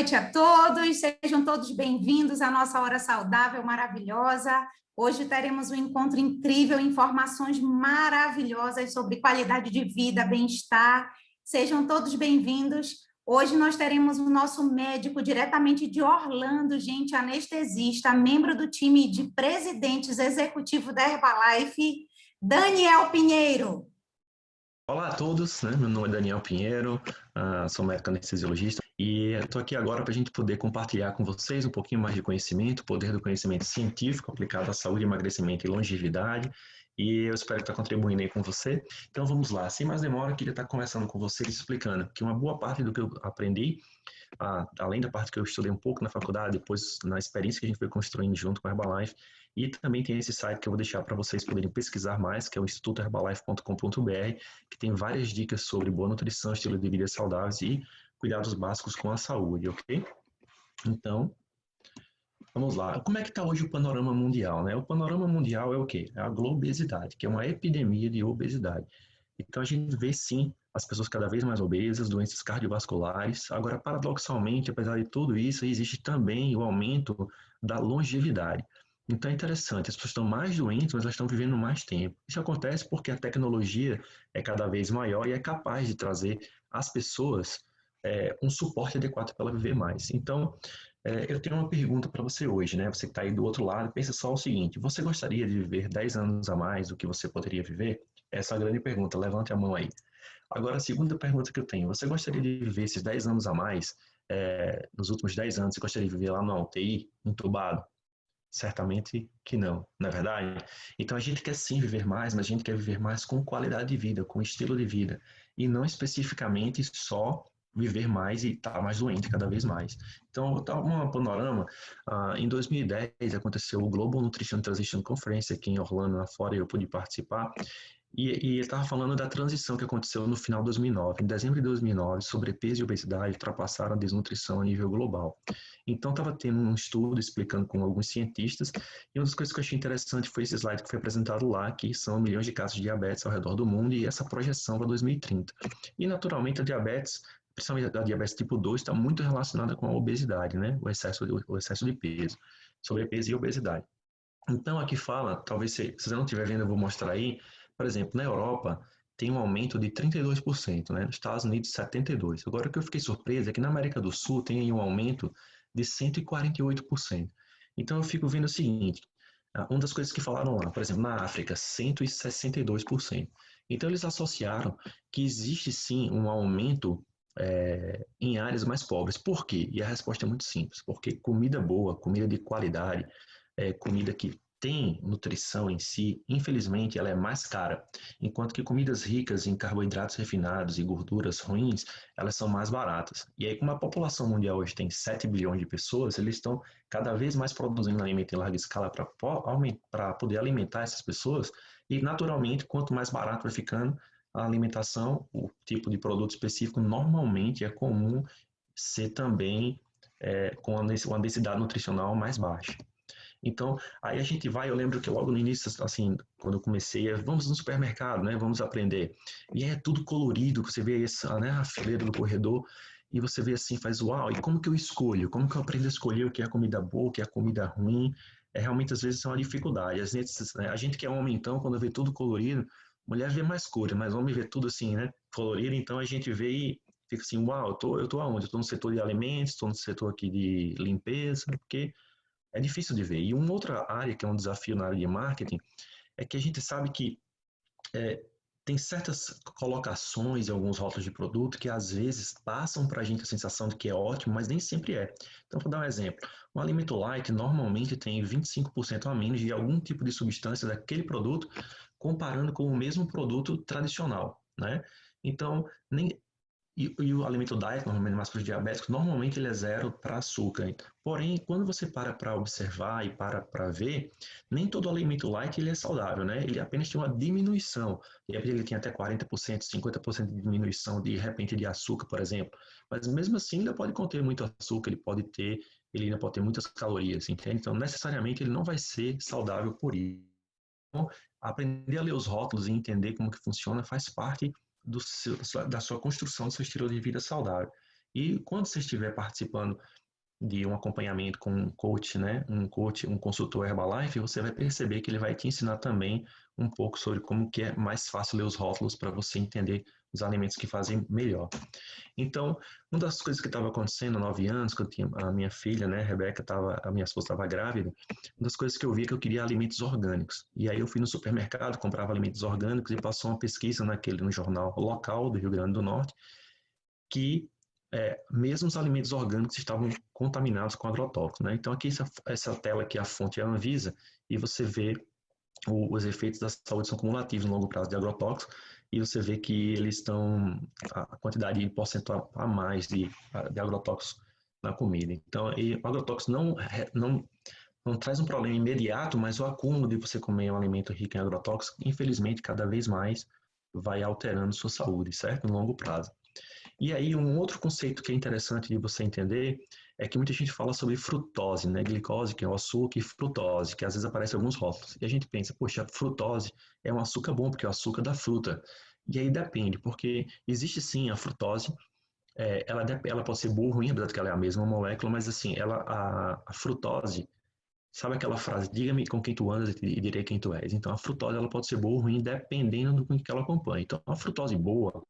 noite a todos, sejam todos bem-vindos à nossa Hora Saudável maravilhosa. Hoje teremos um encontro incrível, informações maravilhosas sobre qualidade de vida, bem-estar. Sejam todos bem-vindos. Hoje nós teremos o nosso médico diretamente de Orlando, gente, anestesista, membro do time de presidentes executivo da Herbalife, Daniel Pinheiro. Olá a todos, né? Meu nome é Daniel Pinheiro, sou médico anestesiologista e estou aqui agora para a gente poder compartilhar com vocês um pouquinho mais de conhecimento, o poder do conhecimento científico aplicado à saúde, emagrecimento e longevidade, e eu espero estar contribuindo aí com você. Então vamos lá, sem mais demora, eu queria estar conversando com vocês, explicando que uma boa parte do que eu aprendi, além da parte que eu estudei um pouco na faculdade, depois na experiência que a gente foi construindo junto com a Herbalife, e também tem esse site que eu vou deixar para vocês poderem pesquisar mais, que é o institutoherbalife.com.br, que tem várias dicas sobre boa nutrição, estilo de vida saudáveis e cuidados básicos com a saúde, ok? Então, vamos lá. Como é que está hoje o panorama mundial, né? O panorama mundial é o quê? É a globesidade, que é uma epidemia de obesidade. Então, a gente vê, sim, as pessoas cada vez mais obesas, doenças cardiovasculares. Agora, paradoxalmente, apesar de tudo isso, existe também o aumento da longevidade. Então, é interessante, as pessoas estão mais doentes, mas elas estão vivendo mais tempo. Isso acontece porque a tecnologia é cada vez maior e é capaz de trazer às pessoas um suporte adequado para ela viver mais. Então, eu tenho uma pergunta para você hoje, né? Você que está aí do outro lado, pensa só o seguinte: você gostaria de viver 10 anos a mais do que você poderia viver? Essa é a grande pergunta, levante a mão aí. Agora, a segunda pergunta que eu tenho: você gostaria de viver esses 10 anos a mais? Nos últimos 10 anos, você gostaria de viver lá na UTI, entubado? Certamente que não, não é verdade? Então a gente quer sim viver mais, mas a gente quer viver mais com qualidade de vida, com estilo de vida, e não especificamente só viver mais e estar mais doente cada vez mais. Então, vou dar um panorama. Em 2010 aconteceu o Global Nutrition Transition Conference aqui em Orlando, na Flórida, eu pude participar. E ele estava falando da transição que aconteceu no final de 2009. Em dezembro de 2009, sobrepeso e obesidade ultrapassaram a desnutrição a nível global. Então, estava tendo um estudo explicando com alguns cientistas, e uma das coisas que eu achei interessante foi esse slide que foi apresentado lá, que são milhões de casos de diabetes ao redor do mundo e essa projeção para 2030. E, naturalmente, a diabetes, principalmente a diabetes tipo 2, está muito relacionada com a obesidade, né? O excesso de peso, sobrepeso e obesidade. Então, aqui fala, talvez se você não estiver vendo, eu vou mostrar aí. Por exemplo, na Europa tem um aumento de 32%, né? Nos Estados Unidos 72%. Agora, o que eu fiquei surpreso é que na América do Sul tem aí um aumento de 148%. Então, eu fico vendo o seguinte: uma das coisas que falaram lá, por exemplo, na África, 162%. Então, eles associaram que existe sim um aumento em áreas mais pobres. Por quê? E a resposta é muito simples: porque comida boa, comida de qualidade, comida que tem nutrição em si, infelizmente, ela é mais cara, enquanto que comidas ricas em carboidratos refinados e gorduras ruins, elas são mais baratas. E aí, como a população mundial hoje tem 7 bilhões de pessoas, eles estão cada vez mais produzindo alimento em larga escala para poder alimentar essas pessoas, e naturalmente, quanto mais barato vai ficando a alimentação, o tipo de produto específico, normalmente é comum ser também com uma densidade nutricional mais baixa. Então, aí a gente vai, eu lembro que logo no início, assim, quando eu comecei, vamos no supermercado, né, vamos aprender. E é tudo colorido, você vê essa, né, a fileira do corredor, e você vê assim, faz uau, e como que eu escolho? Como que eu aprendo a escolher o que é comida boa, o que é comida ruim? Realmente, às vezes, é uma dificuldade. Às vezes, né, a gente que é homem, então, quando vê tudo colorido, mulher vê mais cores, mas homem vê tudo assim, né, colorido, então a gente vê e fica assim, uau, eu tô aonde? Eu tô no setor de alimentos, estou no setor aqui de limpeza, porque é difícil de ver. E uma outra área que é um desafio na área de marketing é que a gente sabe que tem certas colocações em alguns rótulos de produto que às vezes passam para a gente a sensação de que é ótimo, mas nem sempre é. Então, vou dar um exemplo. Um alimento light normalmente tem 25% a menos de algum tipo de substância daquele produto, comparando com o mesmo produto tradicional, né? Então, e o alimento diet, normalmente mais para os diabéticos, normalmente ele é zero para açúcar. Porém, quando você para observar e para ver, nem todo alimento light ele é saudável, né? Ele apenas tem uma diminuição. E ele tem até 40%, 50% de diminuição de repente de açúcar, por exemplo. Mas mesmo assim, ainda pode conter muito açúcar, ele ainda pode ter muitas calorias, entende? Então, necessariamente, ele não vai ser saudável por isso. Então, aprender a ler os rótulos e entender como que funciona faz parte da sua construção do seu estilo de vida saudável. E quando você estiver participando de um acompanhamento com um coach, né, um consultor Herbalife, você vai perceber que ele vai te ensinar também um pouco sobre como que é mais fácil ler os rótulos para você entender os alimentos que fazem melhor. Então, uma das coisas que estava acontecendo há 9 anos, que eu tinha a minha filha, né, Rebeca, a minha esposa estava grávida, uma das coisas que eu via é que eu queria alimentos orgânicos. E aí eu fui no supermercado, comprava alimentos orgânicos e passou uma pesquisa no jornal local do Rio Grande do Norte, que mesmo os alimentos orgânicos estavam contaminados com agrotóxicos, né? Então aqui essa tela aqui, a fonte é a Anvisa, e você vê os efeitos da saúde são cumulativos no longo prazo de agrotóxicos, e você vê que eles estão, a quantidade de porcentual a mais de agrotóxicos na comida. Então, o agrotóxico não traz um problema imediato, mas o acúmulo de você comer um alimento rico em agrotóxicos, infelizmente, cada vez mais vai alterando sua saúde, certo? No longo prazo. E aí, um outro conceito que é interessante de você entender é que muita gente fala sobre frutose, né? Glicose, que é o açúcar, e frutose, que às vezes aparece em alguns rótulos. E a gente pensa, poxa, frutose é um açúcar bom, porque é o açúcar da fruta. E aí depende, porque existe sim a frutose, ela pode ser boa ou ruim, apesar de que ela é a mesma molécula, mas assim, a frutose, sabe aquela frase, diga-me com quem tu andas e direi quem tu és. Então, a frutose ela pode ser boa ou ruim, dependendo do que ela acompanha. Então, a frutose boa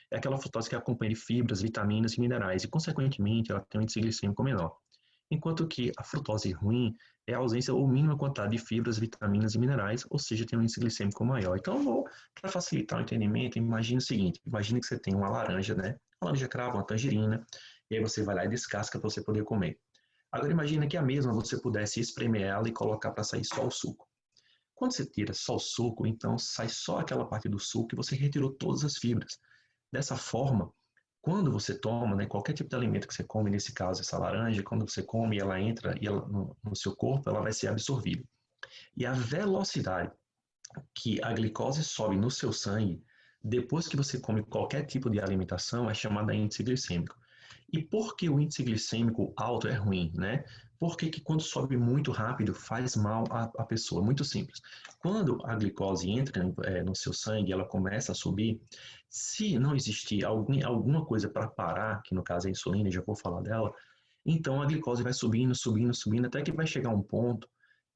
é aquela frutose que acompanha de fibras, vitaminas e minerais, e, consequentemente, ela tem um índice glicêmico menor. Enquanto que a frutose ruim é a ausência ou mínima quantidade de fibras, vitaminas e minerais, ou seja, tem um índice glicêmico maior. Então, para facilitar o entendimento, imagine o seguinte, imagine que você tem uma laranja, né? Uma laranja cravo, uma tangerina, e aí você vai lá e descasca para você poder comer. Agora imagina que a mesma você pudesse espremer ela e colocar para sair só o suco. Quando você tira só o suco, então sai só aquela parte do suco e você retirou todas as fibras. Dessa forma, quando você toma, né, qualquer tipo de alimento que você come, nesse caso essa laranja, quando você come, ela entra e no seu corpo, ela vai ser absorvida. E a velocidade que a glicose sobe no seu sangue, depois que você come qualquer tipo de alimentação, é chamada índice glicêmico. E por que o índice glicêmico alto é ruim, né? Porque que quando sobe muito rápido faz mal à pessoa? Muito simples. Quando a glicose entra no seu sangue, ela começa a subir, se não existir alguma coisa para parar, que no caso é a insulina, já vou falar dela, então a glicose vai subindo, subindo, subindo, até que vai chegar um ponto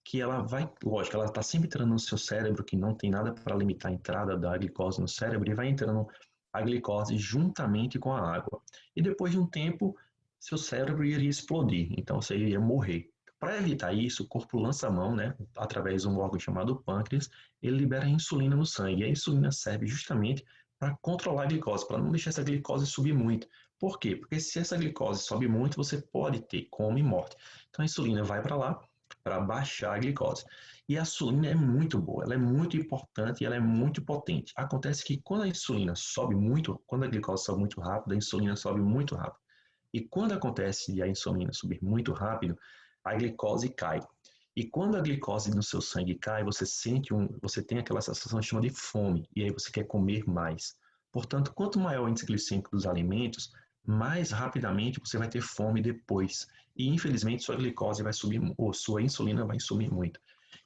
que ela vai, lógico, ela está sempre entrando no seu cérebro, que não tem nada para limitar a entrada da glicose no cérebro, e vai entrando a glicose juntamente com a água. E depois de um tempo, seu cérebro iria explodir, então você iria morrer. Para evitar isso, o corpo lança a mão, né, através de um órgão chamado pâncreas, ele libera a insulina no sangue. E a insulina serve justamente para controlar a glicose, para não deixar essa glicose subir muito. Por quê? Porque se essa glicose sobe muito, você pode ter coma e morte. Então a insulina vai para lá, para baixar a glicose. E a insulina é muito boa, ela é muito importante e ela é muito potente. Acontece que quando a insulina sobe muito, quando a glicose sobe muito rápido, a insulina sobe muito rápido. E quando acontece de a insulina subir muito rápido, a glicose cai. E quando a glicose no seu sangue cai, você tem aquela sensação chama de fome, e aí você quer comer mais. Portanto, quanto maior o índice glicêmico dos alimentos, mais rapidamente você vai ter fome depois. E infelizmente sua glicose vai subir, ou sua insulina vai subir muito.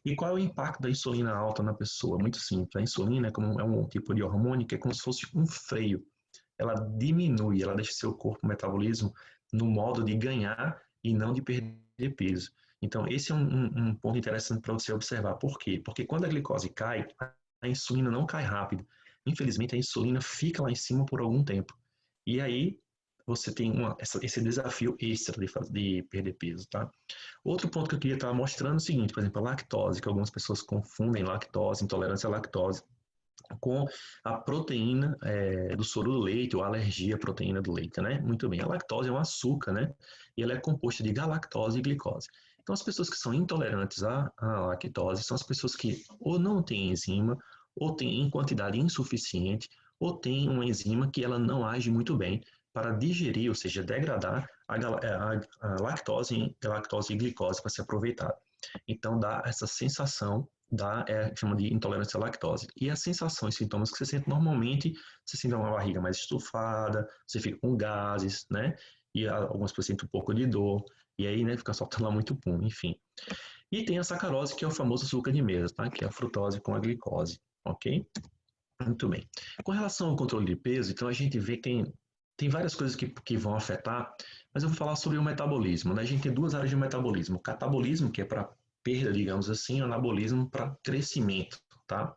E qual é o impacto da insulina alta na pessoa? Muito simples. A insulina é um tipo de hormônio que é como se fosse um freio. Ela diminui, ela deixa seu corpo, o metabolismo, no modo de ganhar e não de perder peso. Então, esse é um ponto interessante para você observar. Por quê? Porque quando a glicose cai, a insulina não cai rápido. Infelizmente, a insulina fica lá em cima por algum tempo. E aí, você tem esse desafio extra de perder peso, tá? Outro ponto que eu queria estar mostrando é o seguinte, por exemplo, a lactose, que algumas pessoas confundem lactose, intolerância à lactose, com a proteína do soro do leite, ou alergia à proteína do leite, né? Muito bem, a lactose é um açúcar, né? E ela é composta de galactose e glicose. Então, as pessoas que são intolerantes à lactose são as pessoas que ou não têm enzima, ou têm em quantidade insuficiente, ou têm uma enzima que ela não age muito bem para digerir, ou seja, degradar a lactose e glicose para ser aproveitada. Então, dá essa sensação chama de intolerância à lactose. E as sensações e sintomas que você sente normalmente, você sente uma barriga mais estufada, você fica com gases, né? E algumas pessoas sentem um pouco de dor, e aí, né, fica soltando lá muito pum, enfim. E tem a sacarose, que é o famoso açúcar de mesa, tá? Que é a frutose com a glicose, ok? Muito bem. Com relação ao controle de peso, então a gente vê que tem Tem várias coisas que vão afetar, mas eu vou falar sobre o metabolismo, né? A gente tem duas áreas de metabolismo. O catabolismo, que é para perda, digamos assim, e o anabolismo para crescimento, tá?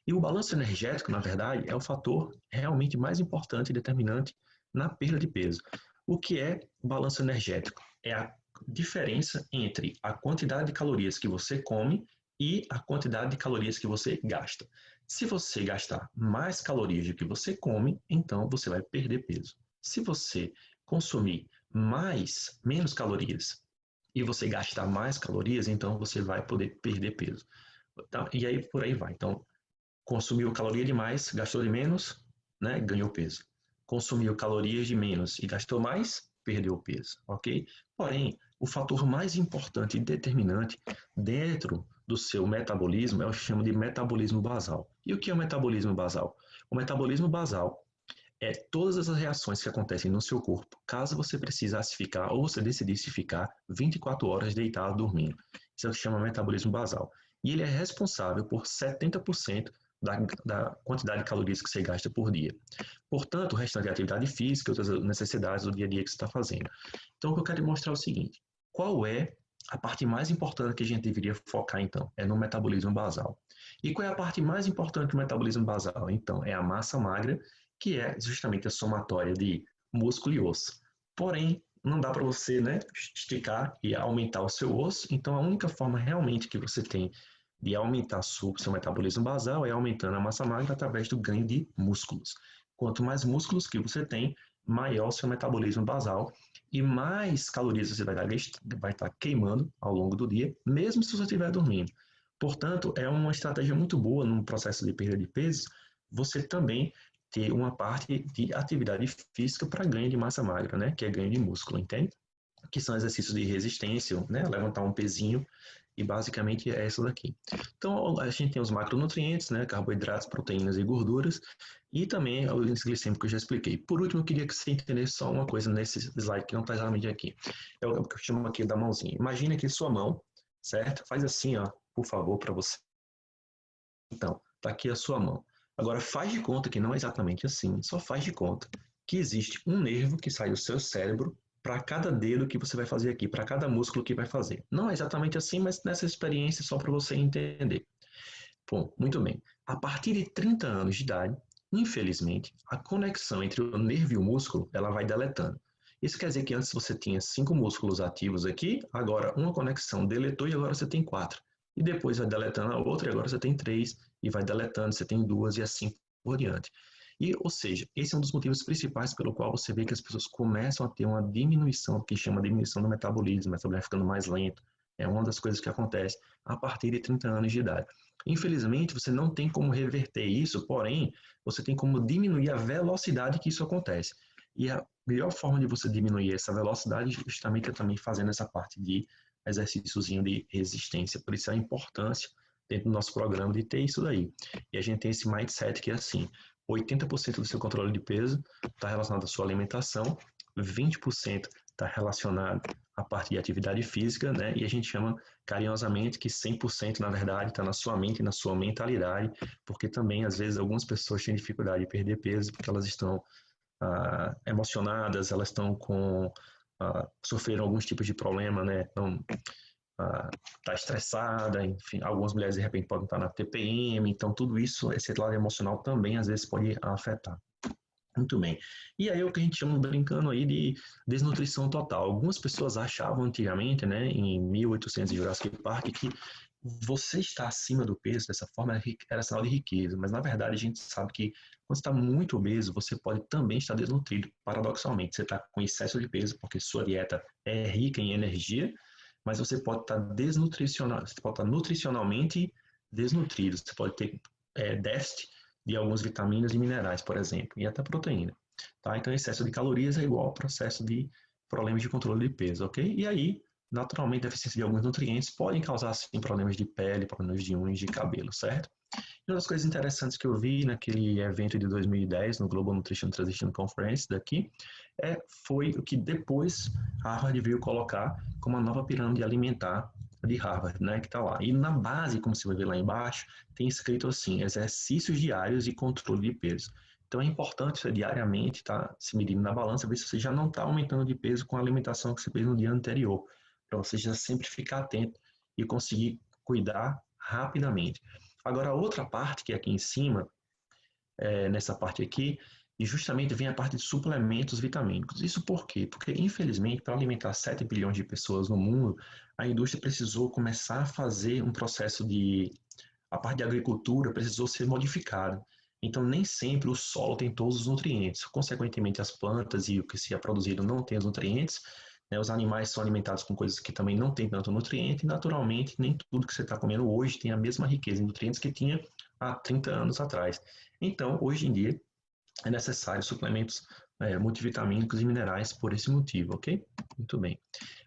E o balanço energético, na verdade, é o fator realmente mais importante e determinante na perda de peso. O que é o balanço energético? É a diferença entre a quantidade de calorias que você come e a quantidade de calorias que você gasta. Se você gastar mais calorias do que você come, então você vai perder peso. Se você consumir menos calorias e você gastar mais calorias, então você vai poder perder peso. Tá? E aí por aí vai. Então, consumiu caloria demais, gastou de menos, né? Ganhou peso. Consumiu calorias de menos e gastou mais, perdeu peso, ok? Porém, o fator mais importante e determinante dentro do seu metabolismo é o que chama de metabolismo basal. E o que é o metabolismo basal? O metabolismo basal é todas as reações que acontecem no seu corpo, caso você precisasse ficar ou você decidisse ficar 24 horas deitado dormindo. Isso é o que chama metabolismo basal. E ele é responsável por 70% da quantidade de calorias que você gasta por dia. Portanto, o restante é atividade física e outras necessidades do dia a dia que você está fazendo. Então, o que eu quero mostrar é o seguinte: qual é a parte mais importante que a gente deveria focar, então? É no metabolismo basal. E qual é a parte mais importante do metabolismo basal? Então, é a massa magra, que é justamente a somatória de músculo e osso. Porém, não dá para você, né, esticar e aumentar o seu osso, então a única forma realmente que você tem de aumentar o seu metabolismo basal é aumentando a massa magra através do ganho de músculos. Quanto mais músculos que você tem, maior o seu metabolismo basal e mais calorias você vai estar queimando ao longo do dia, mesmo se você estiver dormindo. Portanto, é uma estratégia muito boa no processo de perda de peso, você também ter uma parte de atividade física para ganho de massa magra, né? Que é ganho de músculo, entende? Que são exercícios de resistência, né? Levantar um pezinho, e basicamente é isso daqui. Então, a gente tem os macronutrientes, né? Carboidratos, proteínas e gorduras, e também o índice glicêmico que eu já expliquei. Por último, eu queria que você entendesse só uma coisa nesse slide que não está exatamente aqui. É o que eu chamo aqui da mãozinha. Imagina aqui sua mão, certo? Faz assim, ó, por favor, para você. Então, está aqui a sua mão. Agora, faz de conta que não é exatamente assim, só faz de conta que existe um nervo que sai do seu cérebro para cada dedo que você vai fazer aqui, para cada músculo que vai fazer. Não é exatamente assim, mas nessa experiência só para você entender. Bom, muito bem. A partir de 30 anos de idade, infelizmente, a conexão entre o nervo e o músculo, ela vai deletando. Isso quer dizer que antes você tinha 5 músculos ativos aqui, agora uma conexão deletou e agora você tem 4. E depois vai deletando a outra e agora você tem 3, e vai deletando, você tem 2 e assim por diante. E, ou seja, esse é um dos motivos principais pelo qual você vê que as pessoas começam a ter uma diminuição, que chama de diminuição do metabolismo, o metabolismo ficando mais lento. É uma das coisas que acontece a partir de 30 anos de idade. Infelizmente, você não tem como reverter isso, porém, você tem como diminuir a velocidade que isso acontece. E a melhor forma de você diminuir essa velocidade justamente é também fazendo essa parte de exercíciozinho de resistência. Por isso a importância dentro do nosso programa de ter isso daí. E a gente tem esse mindset que é assim, 80% do seu controle de peso está relacionado à sua alimentação, 20% está relacionado à parte de atividade física, né? E a gente chama carinhosamente que 100% na verdade está na sua mente e na sua mentalidade, porque também às vezes algumas pessoas têm dificuldade de perder peso porque elas estão emocionadas, elas estão sofreram alguns tipos de problema, né? Então, tá estressada, enfim, algumas mulheres de repente podem estar na TPM, então tudo isso, esse lado emocional também às vezes pode afetar. Muito bem. E aí o que a gente chama brincando aí de desnutrição total. Algumas pessoas achavam antigamente, né, em 1800 de Jurassic Park, que você estar acima do peso dessa forma era sinal de riqueza, mas na verdade a gente sabe que quando está muito obeso, você pode também estar desnutrido, paradoxalmente. Você está com excesso de peso porque sua dieta é rica em energia, mas você pode estar você pode estar nutricionalmente desnutrido, você pode ter déficit de algumas vitaminas e minerais, por exemplo, e até proteína. Tá? Então, excesso de calorias é igual ao processo de problemas de controle de peso, ok? E aí, naturalmente, a deficiência de alguns nutrientes podem causar, sim, problemas de pele, problemas de unhas, de cabelo, certo? E uma das coisas interessantes que eu vi naquele evento de 2010, no Global Nutrition Transition Conference daqui, foi o que depois Harvard veio colocar como a nova pirâmide alimentar de Harvard, né, que está lá. E na base, como você vai ver lá embaixo, tem escrito assim, exercícios diários e controle de peso. Então é importante você diariamente estar se medindo na balança, ver se você já não está aumentando de peso com a alimentação que você fez no dia anterior, para você já sempre ficar atento e conseguir cuidar rapidamente. Agora, a outra parte que é aqui em cima, nessa parte aqui, e justamente vem a parte de suplementos vitamínicos. Isso por quê? Porque, infelizmente, para alimentar 7 bilhões de pessoas no mundo, a indústria precisou começar a fazer um processo de... A parte de agricultura precisou ser modificada. Então, nem sempre o solo tem todos os nutrientes. Consequentemente, as plantas e o que se é produzido não tem os nutrientes. Né? Os animais são alimentados com coisas que também não têm tanto nutriente. E, naturalmente, nem tudo que você está comendo hoje tem a mesma riqueza de nutrientes que tinha há 30 anos atrás. Então, hoje em dia, é necessário suplementos multivitamínicos e minerais por esse motivo, ok? Muito bem.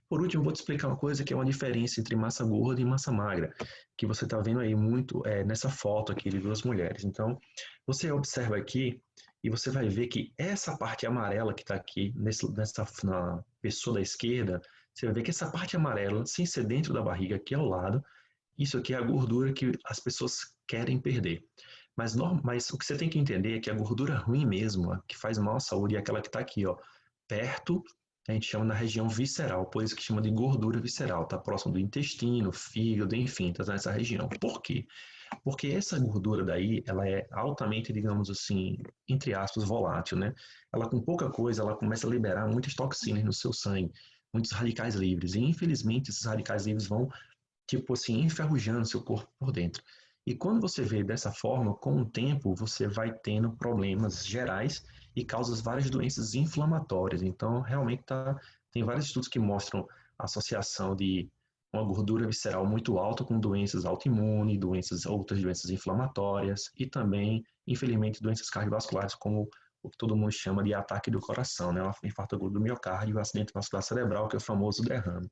Por último, vou te explicar uma coisa que é uma diferença entre massa gorda e massa magra, que você está vendo aí muito nessa foto aqui de duas mulheres. Então, você observa aqui e você vai ver que essa parte amarela que está aqui na pessoa da esquerda, você vai ver que essa parte amarela, sem ser dentro da barriga, aqui ao lado, isso aqui é a gordura que as pessoas querem perder. Mas o que você tem que entender é que a gordura ruim mesmo, a que faz mal à saúde, é aquela que está aqui, ó, perto, a gente chama na região visceral, por isso que chama de gordura visceral, está próximo do intestino, fígado, enfim, está nessa região. Por quê? Porque essa gordura daí, ela é altamente, digamos assim, entre aspas, volátil, né? Ela com pouca coisa, ela começa a liberar muitas toxinas no seu sangue, muitos radicais livres, e infelizmente esses radicais livres vão tipo assim, enferrujando seu corpo por dentro. E quando você vê dessa forma, com o tempo, você vai tendo problemas gerais e causas várias doenças inflamatórias. Então, realmente tem vários estudos que mostram a associação de uma gordura visceral muito alta com doenças autoimunes, outras doenças inflamatórias e também, infelizmente, doenças cardiovasculares, como o que todo mundo chama de ataque do coração, né? O infarto agudo do miocárdio, o acidente vascular cerebral, que é o famoso derrame.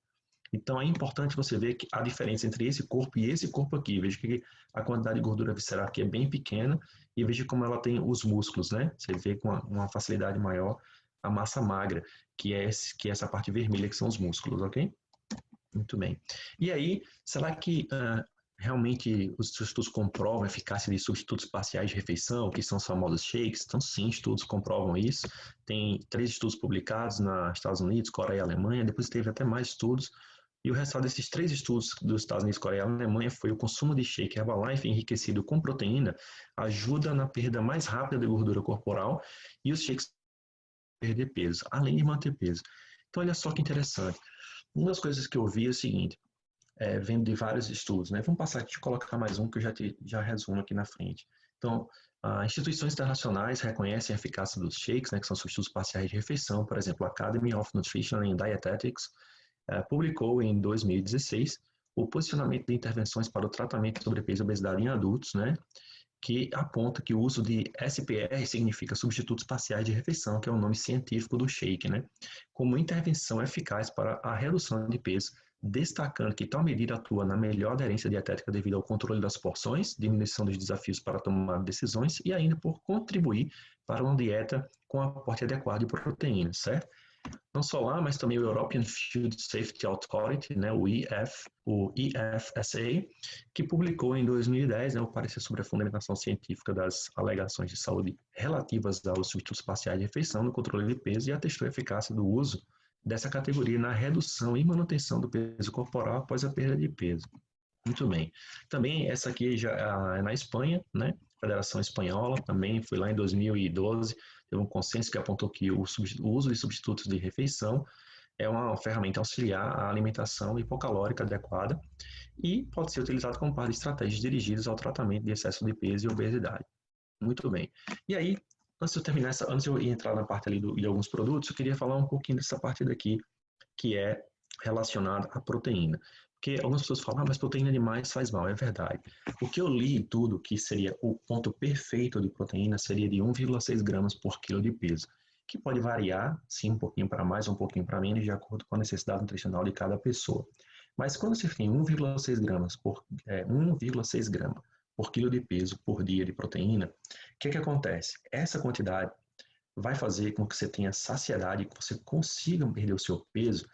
Então é importante você ver que a diferença entre esse corpo e esse corpo aqui. Veja que a quantidade de gordura visceral aqui é bem pequena e veja como ela tem os músculos, né? Você vê com uma facilidade maior a massa magra, que é essa parte vermelha que são os músculos, ok? Muito bem. E aí, será que realmente os estudos comprovam a eficácia de substitutos parciais de refeição, que são os famosos shakes? Então, sim, estudos comprovam isso. Tem 3 estudos publicados nos Estados Unidos, Coreia e Alemanha. Depois teve até mais estudos. E o resultado desses 3 estudos dos Estados Unidos, Coreia e Alemanha foi o consumo de shake Herbalife enriquecido com proteína ajuda na perda mais rápida de gordura corporal e os shakes perder peso, além de manter peso. Então, olha só que interessante. Uma das coisas que eu vi é o seguinte, vendo de vários estudos, né? Vamos passar aqui, colocar mais um que eu já resumo aqui na frente. Então, instituições internacionais reconhecem a eficácia dos shakes, né, que são substitutos parciais de refeição. Por exemplo, a Academy of Nutrition and Dietetics publicou em 2016 o posicionamento de intervenções para o tratamento de sobrepeso e obesidade em adultos, né, que aponta que o uso de SPR significa substitutos parciais de refeição, que é o nome científico do shake, né, como intervenção eficaz para a redução de peso, destacando que tal medida atua na melhor aderência dietética devido ao controle das porções, diminuição dos desafios para tomar decisões e ainda por contribuir para uma dieta com aporte adequado de proteínas, certo? Não só lá, mas também o European Food Safety Authority, né, o EFSA, que publicou em 2010 o parecer sobre a fundamentação científica das alegações de saúde relativas aos substitutos parciais de refeição no controle de peso e atestou a eficácia do uso dessa categoria na redução e manutenção do peso corporal após a perda de peso. Muito bem. Também essa aqui já é na Espanha, né? Federação Espanhola, também foi lá em 2012, teve um consenso que apontou que o uso de substitutos de refeição é uma ferramenta auxiliar à alimentação hipocalórica adequada e pode ser utilizado como parte de estratégias dirigidas ao tratamento de excesso de peso e obesidade. Muito bem. E aí, antes de eu terminar, antes de eu entrar na parte ali de alguns produtos, eu queria falar um pouquinho dessa parte daqui, que é relacionada à proteína. Porque algumas pessoas falam, mas proteína demais faz mal, é verdade. O que eu li em tudo, que seria o ponto perfeito de proteína, seria de 1,6 gramas por quilo de peso, que pode variar, sim, um pouquinho para mais, um pouquinho para menos, de acordo com a necessidade nutricional de cada pessoa. Mas quando você tem 1,6 gramas por quilo de peso por dia de proteína, o que acontece? Essa quantidade vai fazer com que você tenha saciedade, que você consiga perder o seu peso.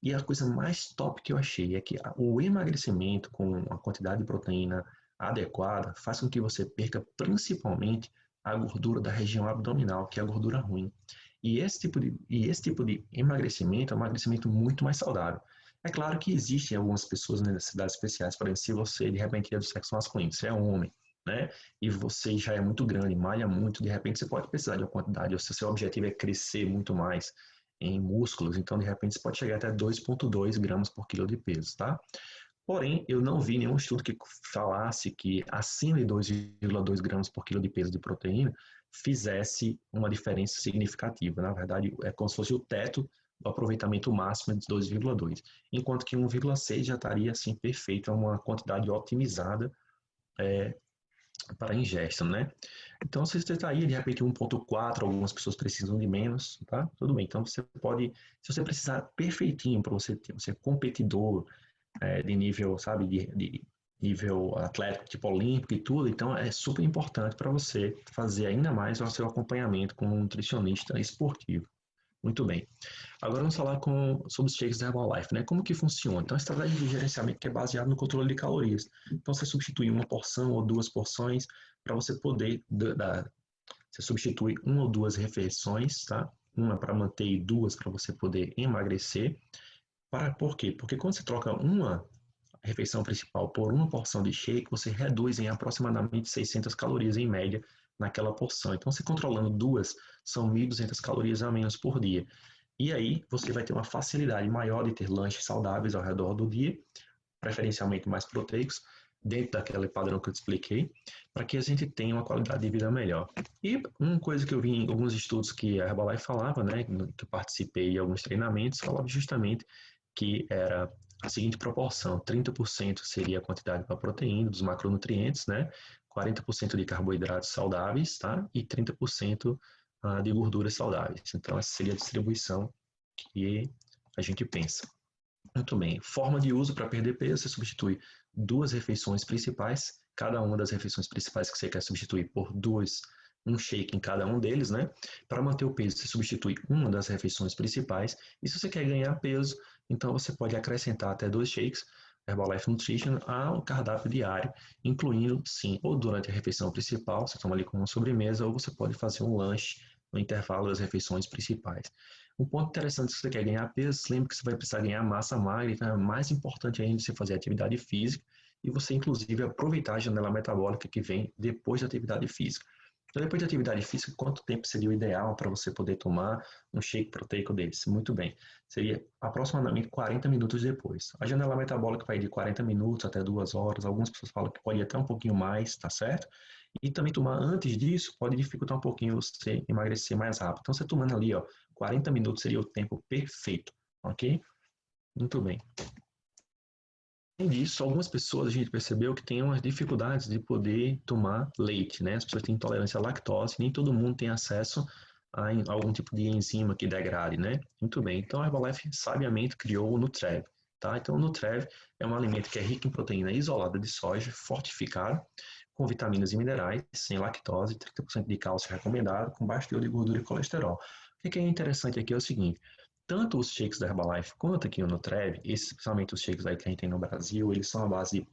E a coisa mais top que eu achei é que o emagrecimento com a quantidade de proteína adequada faz com que você perca principalmente a gordura da região abdominal, que é a gordura ruim. E esse tipo de emagrecimento é um emagrecimento muito mais saudável. É claro que existem algumas pessoas em necessidades especiais, por exemplo, se você de repente é do sexo masculino, você é homem, né? E você já é muito grande, malha muito, de repente você pode precisar de uma quantidade, ou se o seu objetivo é crescer muito mais em músculos, então de repente você pode chegar até 2,2 gramas por quilo de peso, tá? Porém, eu não vi nenhum estudo que falasse que acima de 2,2 gramas por quilo de peso de proteína fizesse uma diferença significativa. Na verdade, é como se fosse o teto do aproveitamento máximo de 2,2, enquanto que 1,6 já estaria assim perfeito, é uma quantidade otimizada para a ingesta, né? Então, se você está aí, de repente 1,4, algumas pessoas precisam de menos, tá? Tudo bem. Então, você pode, se você precisar perfeitinho para você ser competidor, de nível, sabe, de nível atlético, tipo olímpico e tudo, então é super importante para você fazer ainda mais o seu acompanhamento com um nutricionista esportivo. Muito bem. Agora vamos falar sobre os shakes da Herbalife, né? Como que funciona? Então, a estratégia de gerenciamento que é baseada no controle de calorias. Então, você substitui uma porção ou duas porções para você poder você substitui uma ou duas refeições, tá? Uma para manter e duas para você poder emagrecer. Por quê? Porque quando você troca uma refeição principal por uma porção de shake, você reduz em aproximadamente 600 calorias em média naquela porção. Então, se controlando duas, são 1.200 calorias a menos por dia. E aí, você vai ter uma facilidade maior de ter lanches saudáveis ao redor do dia, preferencialmente mais proteicos, dentro daquele padrão que eu te expliquei, para que a gente tenha uma qualidade de vida melhor. E uma coisa que eu vi em alguns estudos que a Herbalife falava, né, que eu participei de alguns treinamentos, falava justamente que era a seguinte proporção: 30% seria a quantidade para proteína, dos macronutrientes, né? 40% de carboidratos saudáveis, tá? E 30% de gorduras saudáveis. Então, essa seria a distribuição que a gente pensa. Muito bem. Forma de uso para perder peso: você substitui duas refeições principais, cada uma das refeições principais que você quer substituir por um shake em cada um deles, né? Para manter o peso, você substitui uma das refeições principais. E se você quer ganhar peso, então você pode acrescentar até 2 shakes Herbalife Nutrition ao cardápio diário, incluindo, sim, ou durante a refeição principal, você toma ali como uma sobremesa, ou você pode fazer um lanche no intervalo das refeições principais. Um ponto interessante: se você quer ganhar peso, lembre que você vai precisar ganhar massa magra, então é mais importante ainda você fazer atividade física e você, inclusive, aproveitar a janela metabólica que vem depois da atividade física. Então, depois da atividade física, quanto tempo seria o ideal para você poder tomar um shake proteico desse? Muito bem, seria aproximadamente 40 minutos depois. A janela metabólica vai de 40 minutos até 2 horas, algumas pessoas falam que pode ir até um pouquinho mais, tá certo? E também tomar antes disso pode dificultar um pouquinho você emagrecer mais rápido. Então, você tomando ali, ó, 40 minutos seria o tempo perfeito, ok? Muito bem. Além disso, algumas pessoas a gente percebeu que têm umas dificuldades de poder tomar leite, né? As pessoas têm intolerância à lactose, nem todo mundo tem acesso a algum tipo de enzima que degrade, né? Muito bem. Então, a Herbalife sabiamente criou o Nutrev, tá? Então, o Nutrev é um alimento que é rico em proteína isolada de soja, fortificada, com vitaminas e minerais, sem lactose, 30% de cálcio recomendado, com baixo teor de gordura e colesterol. O que é interessante aqui é o seguinte: tanto os shakes da Herbalife quanto aqui o Nutrev, especialmente os shakes aí que a gente tem no Brasil, eles são a base de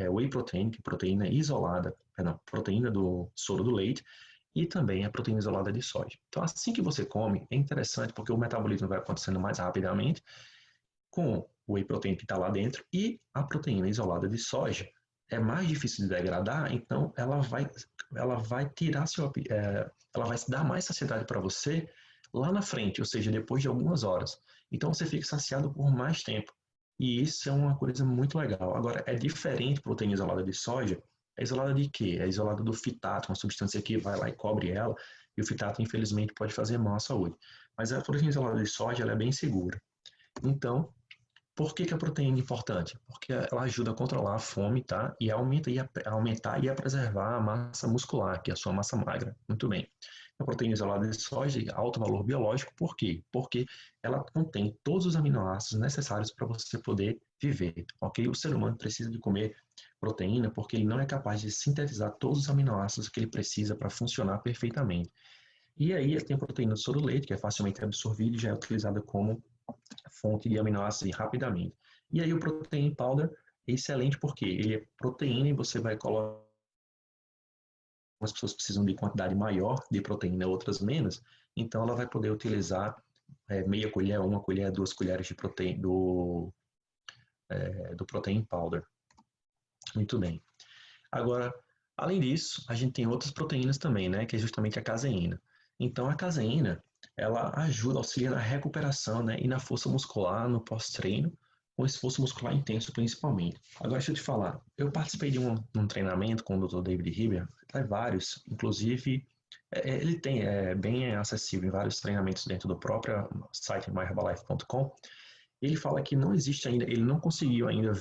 whey protein, que é proteína isolada, perdão, proteína do soro do leite, e também a proteína isolada de soja. Então, assim que você come, é interessante porque o metabolismo vai acontecendo mais rapidamente com o whey protein que está lá dentro, e a proteína isolada de soja é mais difícil de degradar, então ela vai tirar ela vai dar mais saciedade para você lá na frente, ou seja, depois de algumas horas. Então você fica saciado por mais tempo. E isso é uma coisa muito legal. Agora, é diferente proteína isolada de soja. É isolada de quê? É isolada do fitato, uma substância que vai lá e cobre ela, e o fitato, infelizmente, pode fazer mal à saúde. Mas a proteína isolada de soja, ela é bem segura. Então, por que a proteína é importante? Porque ela ajuda a controlar a fome, tá? E aumentar e a preservar a massa muscular, que é a sua massa magra. Muito bem. A proteína isolada de soja de alto valor biológico, por quê? Porque ela contém todos os aminoácidos necessários para você poder viver, ok? O ser humano precisa de comer proteína porque ele não é capaz de sintetizar todos os aminoácidos que ele precisa para funcionar perfeitamente. E aí ele tem a proteína do soro do leite, que é facilmente absorvida e já é utilizada como fonte de aminoácidos rapidamente. E aí o protein powder é excelente porque ele é proteína e você vai colocar algumas pessoas precisam de quantidade maior de proteína, outras menos, então ela vai poder utilizar meia colher, 1 colher, 2 colheres de proteína, do protein powder. Muito bem. Agora, além disso, a gente tem outras proteínas também, né, que é justamente a caseína. Então, a caseína, ela ajuda, auxilia na recuperação, né, e na força muscular no pós-treino, com esforço muscular intenso, principalmente. Agora, deixa eu te falar, eu participei de um treinamento com o Dr. David Riber, vários, inclusive, ele tem, bem acessível em vários treinamentos dentro do próprio site myherbalife.com. Ele fala que não existe ainda, ele não conseguiu ainda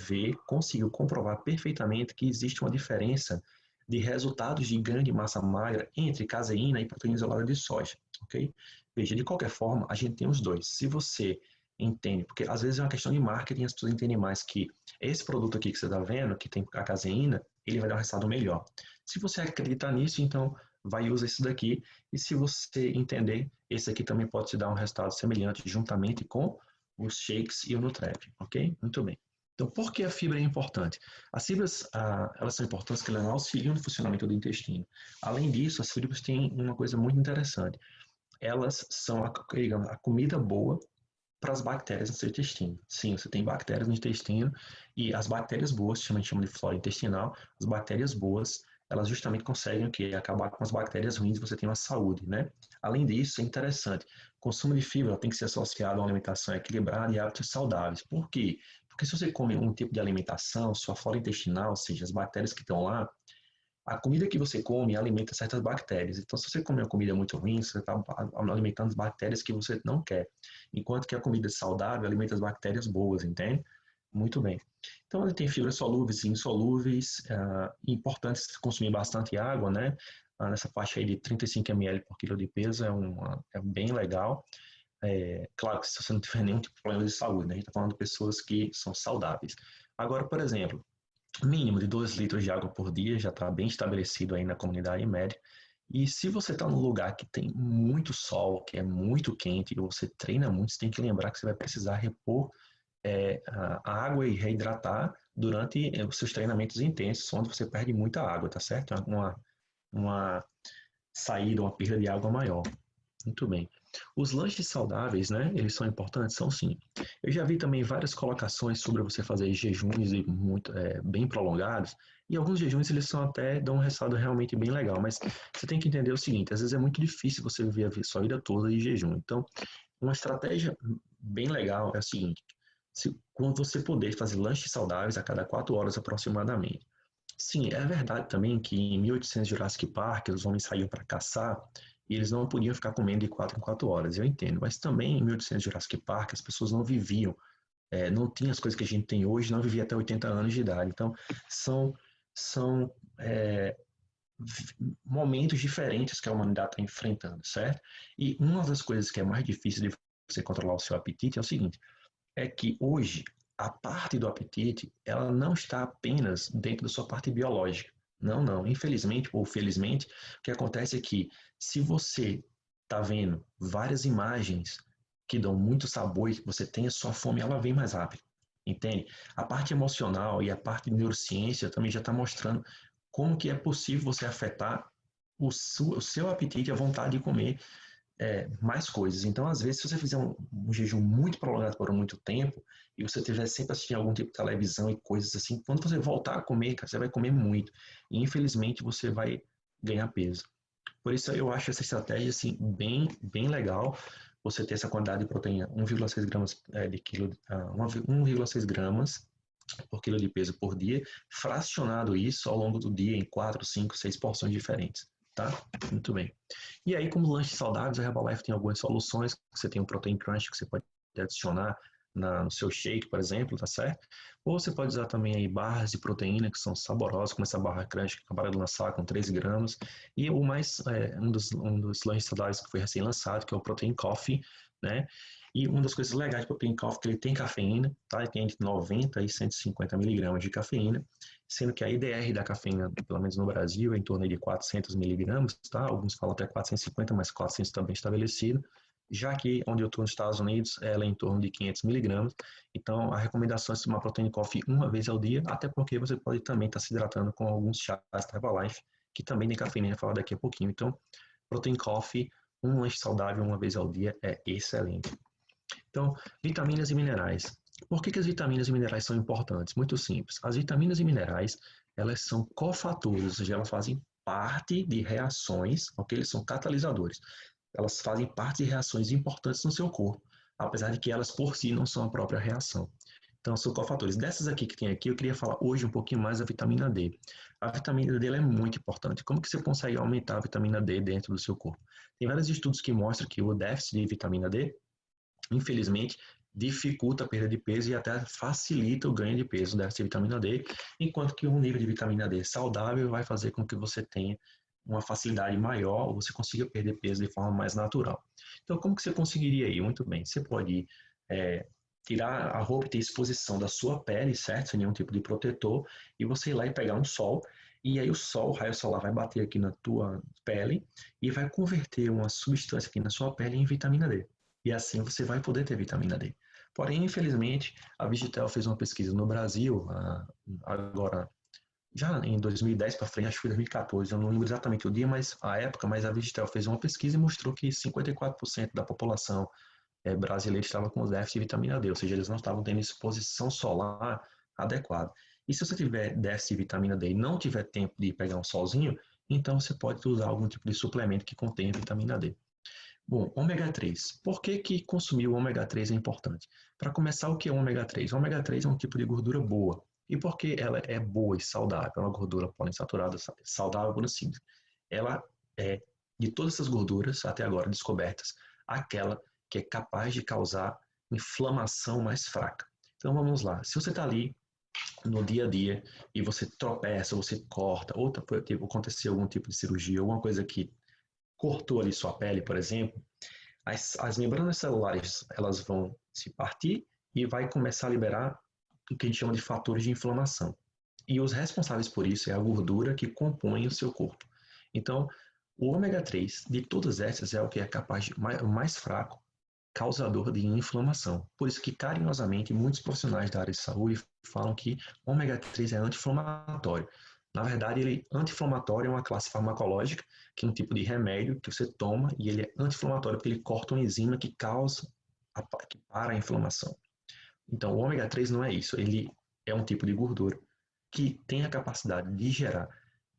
conseguiu comprovar perfeitamente que existe uma diferença de resultados de ganho de massa magra entre caseína e proteína isolada de soja, ok? Veja, de qualquer forma, a gente tem os dois. Se você entende, porque às vezes é uma questão de marketing, as pessoas entendem mais que esse produto aqui que você está vendo, que tem a caseína, ele vai dar um resultado melhor. Se você acreditar nisso, então vai e usa esse daqui, e se você entender, esse aqui também pode te dar um resultado semelhante juntamente com os shakes e o Nutrep, ok? Muito bem. Então, por que a fibra é importante? As fibras, elas são importantes porque elas auxiliam no funcionamento do intestino. Além disso, as fibras têm uma coisa muito interessante. Elas são a comida boa para as bactérias no seu intestino. Sim, você tem bactérias no intestino e as bactérias boas, a gente chama de flora intestinal, as bactérias boas, elas justamente conseguem o quê? Acabar com as bactérias ruins e você tem uma saúde, né? Além disso, é interessante, o consumo de fibra tem que ser associado a uma alimentação equilibrada e hábitos saudáveis. Por quê? Porque se você come um tipo de alimentação, sua flora intestinal, ou seja, as bactérias que estão lá, a comida que você come alimenta certas bactérias. Então, se você comer uma comida muito ruim, você está alimentando as bactérias que você não quer. Enquanto que a comida saudável alimenta as bactérias boas, entende? Muito bem. Então, ele tem fibras solúveis e insolúveis. Importante consumir bastante água, né? Nessa faixa aí de 35 ml por quilo de peso é bem legal. Claro que se você não tiver nenhum tipo de problema de saúde, né? A gente está falando de pessoas que são saudáveis. Agora, por exemplo, mínimo de 2 litros de água por dia já está bem estabelecido aí na comunidade média. E se você está num lugar que tem muito sol, que é muito quente, e você treina muito, você tem que lembrar que você vai precisar repor a água e reidratar durante os seus treinamentos intensos, onde você perde muita água, tá certo? Uma saída, uma perda de água maior. Muito bem. Os lanches saudáveis, né? Eles são importantes? São sim. Eu já vi também várias colocações sobre você fazer jejuns bem prolongados, e alguns jejuns eles são até dão um resultado realmente bem legal, mas você tem que entender o seguinte, às vezes é muito difícil você viver a sua vida toda de jejum. Então, uma estratégia bem legal é o seguinte, quando você puder fazer lanches saudáveis a cada 4 horas aproximadamente. Sim, é verdade também que em 1800 Jurassic Park os homens saíam para caçar e eles não podiam ficar comendo de 4 em 4 horas, eu entendo. Mas também em 1800 Jurassic Park as pessoas não viviam, não tinham as coisas que a gente tem hoje, não vivia até 80 anos de idade. Então, são momentos diferentes que a humanidade está enfrentando, certo? E uma das coisas que é mais difícil de você controlar o seu apetite é o seguinte, é que hoje a parte do apetite, ela não está apenas dentro da sua parte biológica. Não, não. Infelizmente ou felizmente, o que acontece é que se você está vendo várias imagens que dão muito sabor e que você tem a sua fome, ela vem mais rápido. Entende? A parte emocional e a parte de neurociência também já está mostrando como que é possível você afetar o seu apetite e a vontade de comer mais coisas. Então, às vezes, se você fizer um jejum muito prolongado por muito tempo e você estiver sempre assistindo algum tipo de televisão e coisas assim, quando você voltar a comer, cara, você vai comer muito. E, infelizmente, você vai ganhar peso. Por isso, eu acho essa estratégia assim, bem, bem legal. Você ter essa quantidade de proteína, 1,6 gramas de quilo, 1,6 gramas por quilo de peso por dia, fracionado isso ao longo do dia em 4, 5, 6 porções diferentes. Tá? Muito bem. E aí, como lanches saudáveis, a Herbalife tem algumas soluções. Você tem um Protein Crunch que você pode adicionar no seu shake, por exemplo, tá certo? Ou você pode usar também aí barras de proteína que são saborosas, como essa barra crunch que acabaram de lançar com 13 gramas. E o mais, um dos lanches saudáveis que foi recém-lançado, que é o Protein Coffee, né? E uma das coisas legais do Protein Coffee é que ele tem cafeína, tá? Ele tem entre 90 e 150 miligramas de cafeína, sendo que a IDR da cafeína, pelo menos no Brasil, é em torno de 400 miligramas, tá? Alguns falam até 450, mas 400 está bem estabelecido. Já que onde eu estou nos Estados Unidos, ela é em torno de 500 miligramas. Então, a recomendação é tomar Protein Coffee uma vez ao dia, até porque você pode também estar se hidratando com alguns chás da Herbalife, que também tem cafeína, falar daqui a pouquinho. Então, protein coffee, um lanche saudável uma vez ao dia é excelente. Então, vitaminas e minerais. Por que as vitaminas e minerais são importantes? Muito simples. As vitaminas e minerais, elas são cofatores, ou seja, elas fazem parte de reações, ok? Eles são catalisadores. Elas fazem parte de reações importantes no seu corpo, apesar de que elas por si não são a própria reação. Então, são cofatores. Dessas aqui que tem aqui, eu queria falar hoje um pouquinho mais da vitamina D. A vitamina D é muito importante. Como que você consegue aumentar a vitamina D dentro do seu corpo? Tem vários estudos que mostram que o déficit de vitamina D, infelizmente, dificulta a perda de peso e até facilita o ganho de peso, o déficit de vitamina D, enquanto que um nível de vitamina D saudável vai fazer com que você tenha uma facilidade maior, ou você consiga perder peso de forma mais natural. Então, como que você conseguiria ir? Muito bem, você pode tirar a roupa e ter exposição da sua pele, certo? Sem nenhum tipo de protetor, e você ir lá e pegar um sol, e aí o raio solar vai bater aqui na tua pele e vai converter uma substância aqui na sua pele em vitamina D. E assim você vai poder ter vitamina D. Porém, infelizmente, a Vigitel fez uma pesquisa no Brasil, agora, já em 2010 para frente, acho que foi 2014, eu não lembro exatamente o dia, mas a época, mas a Vigitel fez uma pesquisa e mostrou que 54% da população brasileira estava com déficit de vitamina D, ou seja, eles não estavam tendo exposição solar adequada. E se você tiver déficit de vitamina D e não tiver tempo de pegar um solzinho, então você pode usar algum tipo de suplemento que contenha vitamina D. Bom, ômega 3. Por que consumir o ômega 3 é importante? Para começar, o que é o ômega 3? O ômega 3 é um tipo de gordura boa. E por que ela é boa e saudável? É uma gordura poliinsaturada saudável, por assim dizer. Ela é, de todas essas gorduras, até agora descobertas, aquela que é capaz de causar inflamação mais fraca. Então vamos lá. Se você está ali no dia a dia e você tropeça, você corta, ou aconteceu algum tipo de cirurgia, alguma coisa que cortou ali sua pele, por exemplo, as membranas celulares elas vão se partir e vai começar a liberar o que a gente chama de fatores de inflamação. E os responsáveis por isso é a gordura que compõe o seu corpo. Então, o ômega 3 de todas essas é o que é capaz de mais fraco causador de inflamação. Por isso que carinhosamente muitos profissionais da área de saúde falam que o ômega 3 é anti-inflamatório. Na verdade, ele anti-inflamatório é uma classe farmacológica, que é um tipo de remédio que você toma e ele é anti-inflamatório porque ele corta uma enzima que que para a inflamação. Então, o ômega 3 não é isso, ele é um tipo de gordura que tem a capacidade de gerar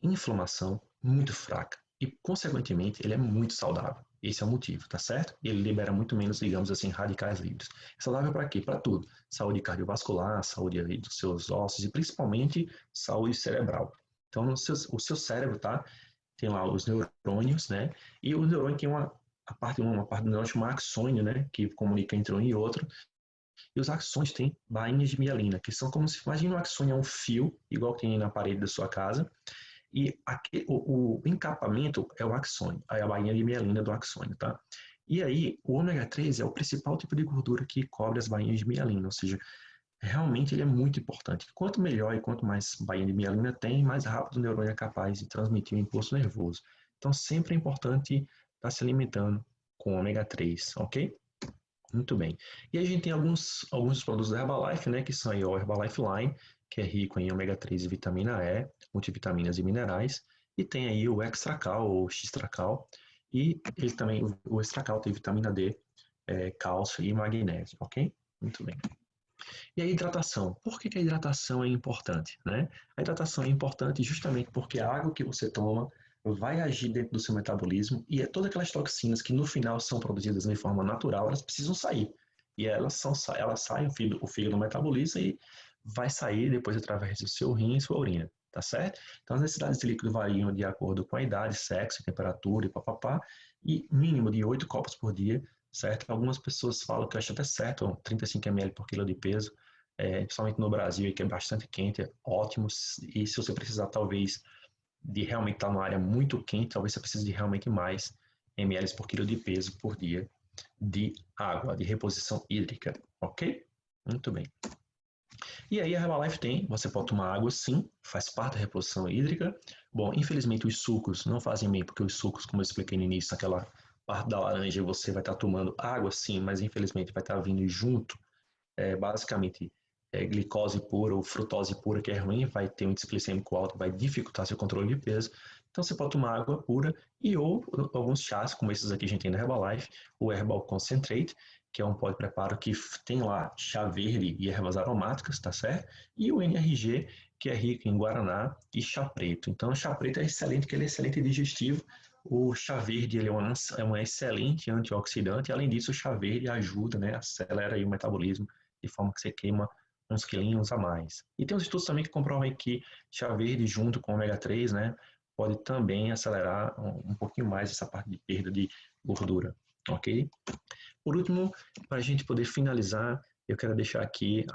inflamação muito fraca e, consequentemente, ele é muito saudável. Esse é o motivo, tá certo? Ele libera muito menos, digamos assim, radicais livres. É saudável para quê? Para tudo. Saúde cardiovascular, saúde dos seus ossos e, principalmente, saúde cerebral. Então, o seu cérebro, tá? Tem lá os neurônios, né? E o neurônio tem uma parte do neurônio chamada axônio, né? Que comunica entre um e outro. E os axônios têm bainhas de mielina, que são como se, imagina um axônio é um fio, igual que tem na parede da sua casa, e aqui, o encapamento é o axônio, é a bainha de mielina do axônio, tá? E aí, o ômega 3 é o principal tipo de gordura que cobre as bainhas de mielina, ou seja, realmente ele é muito importante. Quanto melhor e quanto mais bainha de mielina tem, mais rápido o neurônio é capaz de transmitir o impulso nervoso. Então, sempre é importante estar se alimentando com ômega 3, ok? Muito bem. E aí a gente tem alguns dos produtos da Herbalife, né, que são aí o Herbalife Line, que é rico em ômega 3 e vitamina E, multivitaminas e minerais, e tem aí o Extracal ou X-Tracal, e ele também, o Extracal tem vitamina D, cálcio e magnésio, ok? Muito bem. E a hidratação. Por que a hidratação é importante, né? A hidratação é importante justamente porque a água que você toma vai agir dentro do seu metabolismo e todas aquelas toxinas que no final são produzidas de forma natural, elas precisam sair. E elas saem, o fígado metaboliza e vai sair depois através do seu rim e sua urina, tá certo? Então as necessidades de líquido variam de acordo com a idade, sexo, temperatura e papapá, e mínimo de 8 copos por dia, certo? Algumas pessoas falam que acham até certo, 35 ml por quilo de peso, principalmente no Brasil, que é bastante quente, é ótimo. E se você precisar, talvez, de realmente estar numa área muito quente, talvez você precise de realmente mais ml por quilo de peso por dia de água, de reposição hídrica, ok? Muito bem. E aí a Herbalife tem, você pode tomar água sim, faz parte da reposição hídrica. Bom, infelizmente os sucos não fazem bem, porque os sucos, como eu expliquei no início, aquela parte da laranja, você vai estar tomando água sim, mas infelizmente vai estar vindo junto, basicamente, glicose pura ou frutose pura, que é ruim, vai ter um índice glicêmico alto, vai dificultar seu controle de peso. Então você pode tomar água pura e ou alguns chás, como esses aqui a gente tem da Herbalife, o Herbal Concentrate, que é um pó de preparo que tem lá chá verde e ervas aromáticas, tá certo? E o NRG, que é rico em guaraná e chá preto. Então o chá preto é excelente, porque ele é excelente digestivo. O chá verde ele é um excelente antioxidante, e além disso o chá verde ajuda, né, acelera aí o metabolismo, de forma que você queima uns quilinhos a mais. E tem uns estudos também que comprovam aí que chá verde junto com ômega 3, né, pode também acelerar um pouquinho mais essa parte de perda de gordura, ok? Por último, para a gente poder finalizar, eu quero deixar aqui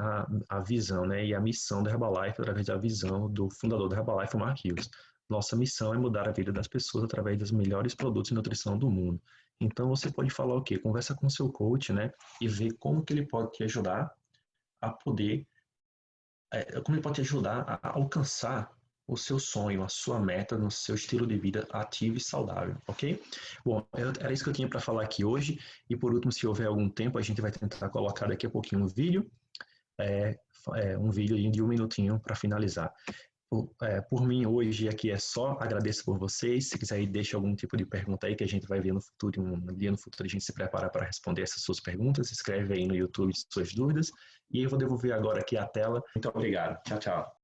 a visão, né, e a missão da Herbalife através da visão do fundador da Herbalife, o Mark Hughes. Nossa missão é mudar a vida das pessoas através dos melhores produtos de nutrição do mundo. Então você pode falar o quê? Conversa com o seu coach, né, e ver como que ele pode te ajudar a poder, como ele pode te ajudar a alcançar o seu sonho, a sua meta no seu estilo de vida ativo e saudável, ok? Bom, era isso que eu tinha para falar aqui hoje. E por último, se houver algum tempo, a gente vai tentar colocar daqui a pouquinho um vídeo, um vídeo de 1 minutinho para finalizar. Por mim, hoje aqui é só, agradeço por vocês. Se quiser, deixe algum tipo de pergunta aí que a gente vai ver no futuro, um dia no futuro a gente se prepara para responder essas suas perguntas. Escreve aí no YouTube suas dúvidas. E eu vou devolver agora aqui a tela. Muito obrigado. Tchau, tchau.